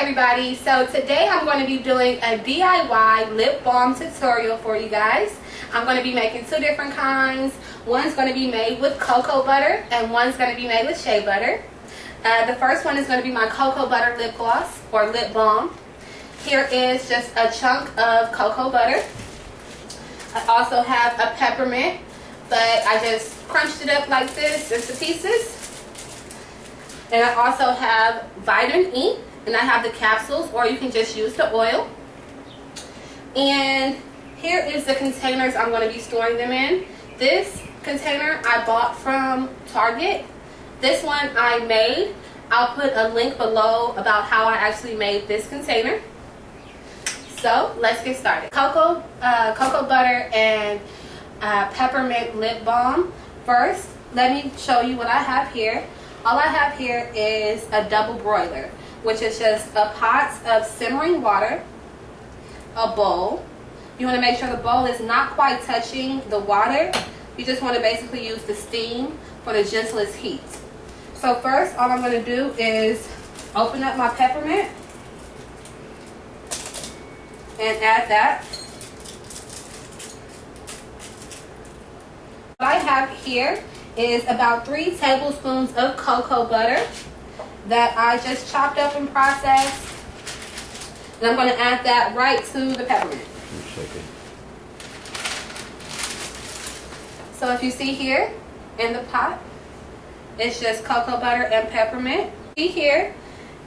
everybody, so today I'm going to be doing a DIY lip balm tutorial for you guys. I'm going to be making two different kinds. One's going to be made with cocoa butter and one's going to be made with shea butter. The first one is going to be my cocoa butter lip gloss or lip balm. Here is just a chunk of cocoa butter. I also have a peppermint, but I just crunched it up like this into pieces. And I also have vitamin E, and I have the capsules, or you can just use the oil. And here is the containers I'm going to be storing them in. This container I bought from Target. This one I made. I'll put a link below about how I actually made this container. So let's get started. Cocoa butter and peppermint lip balm. First, let me show you what I have here. All I have here is a double broiler, which is just a pot of simmering water, a bowl. You want to make sure the bowl is not quite touching the water. You just want to basically use the steam for the gentlest heat. So first, all I'm going to do is open up my peppermint and add that. What I have here is about 3 tablespoons of cocoa butter that I just chopped up and processed. And I'm going to add that right to the peppermint. So if you see here in the pot, it's just cocoa butter and peppermint. See here,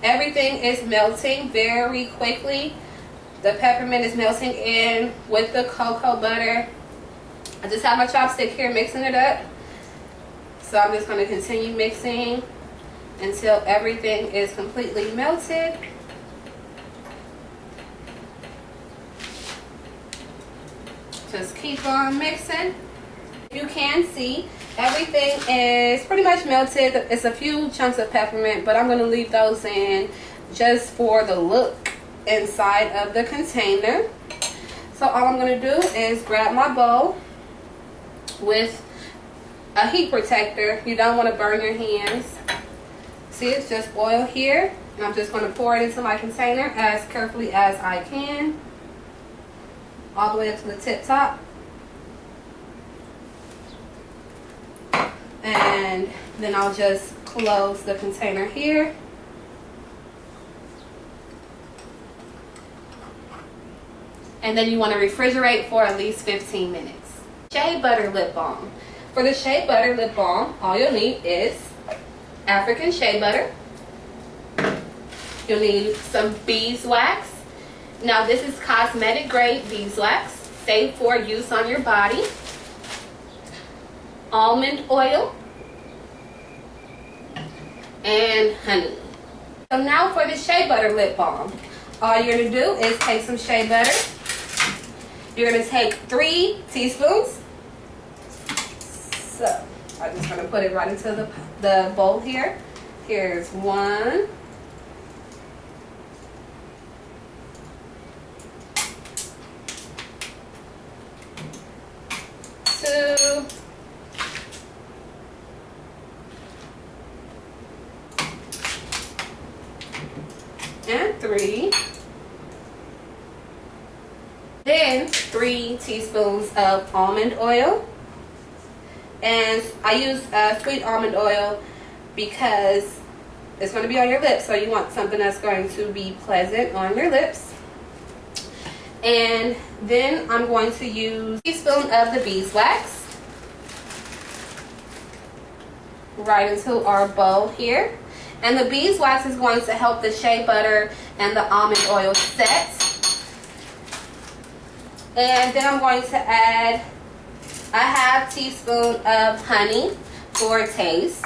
everything is melting very quickly. The peppermint is melting in with the cocoa butter. I just have my chopstick here mixing it up. So I'm just going to continue mixing until everything is completely melted. Just keep on mixing. You can see everything is pretty much melted. It's a few chunks of peppermint, but I'm going to leave those in just for the look inside of the container. So all I'm going to do is grab my bowl with a heat protector. You don't want to burn your hands. See, it's just oil here, and I'm just going to pour it into my container as carefully as I can, all the way up to the tip top. And then I'll just close the container here. And then you want to refrigerate for at least 15 minutes. Shea butter lip balm. For the shea butter lip balm, all you'll need is African shea butter. You'll need some beeswax. Now this is cosmetic grade beeswax, safe for use on your body. Almond oil and honey. So now for the shea butter lip balm, all you're going to do is take some shea butter. You're going to take 3 teaspoons. So I'm just going to put it right into the bowl here. Here's 1. 2. And 3. Then 3 teaspoons of almond oil. And I use sweet almond oil because it's going to be on your lips, so you want something that's going to be pleasant on your lips. And then I'm going to use a teaspoon of the beeswax right into our bowl here. And the beeswax is going to help the shea butter and the almond oil set. And then I'm going to add a half teaspoon of honey for taste.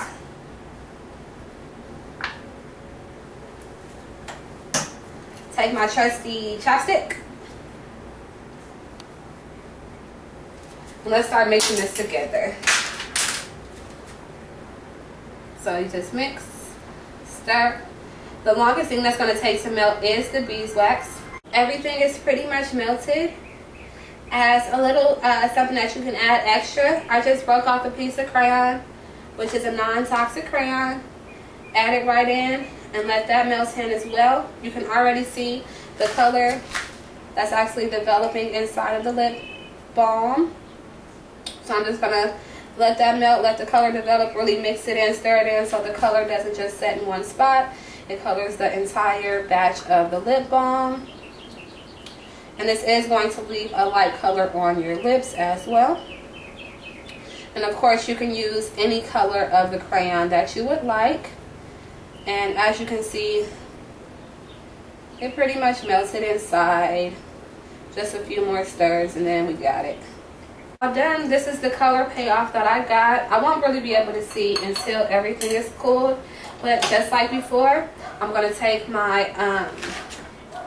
Take my trusty chopstick. And let's start mixing this together. So you just mix, stir. The longest thing that's going to take to melt is the beeswax. Everything is pretty much melted. As a little something that you can add extra, I just broke off a piece of crayon, which is a non-toxic crayon. Add it right in, and let that melt in as well. You can already see the color that's actually developing inside of the lip balm. So I'm just gonna let that melt, let the color develop, really mix it in, stir it in so the color doesn't just set in one spot. It colors the entire batch of the lip balm. And this is going to leave a light color on your lips as well. And of course you can use any color of the crayon that you would like. And as you can see, it pretty much melted inside. Just a few more stirs and then we got it. All done. This is the color payoff that I got. I won't really be able to see until everything is cooled. But just like before, I'm going to take my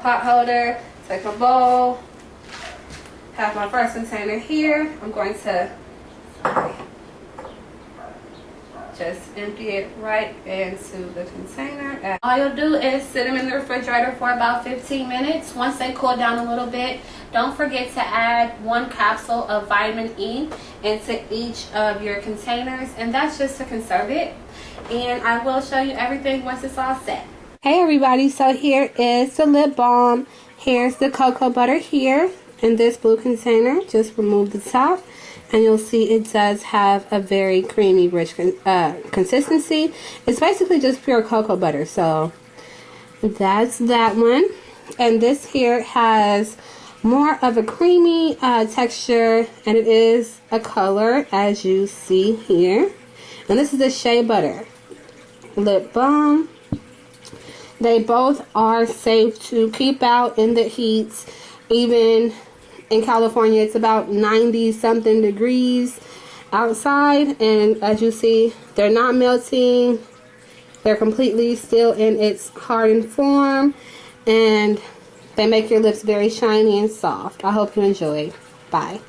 pot holder, take my bowl, have my first container here. I'm going to just empty it right into the container. All you'll do is sit them in the refrigerator for about 15 minutes. Once they cool down a little bit, don't forget to add 1 capsule of vitamin E into each of your containers, and that's just to conserve it. And I will show you everything once it's all set. Hey everybody, so here is the lip balm. Here's the cocoa butter here in this blue container. Just remove the top. And you'll see it does have a very creamy, rich consistency. It's basically just pure cocoa butter. So that's that one. And this here has more of a creamy texture. And it is a color, as you see here. And this is the Shea Butter Lip Balm. They both are safe to keep out in the heat. Even in California, it's about 90 something degrees outside, and as you see, they're not melting. They're completely still in its hardened form, and they make your lips very shiny and soft. I hope you enjoyed. Bye.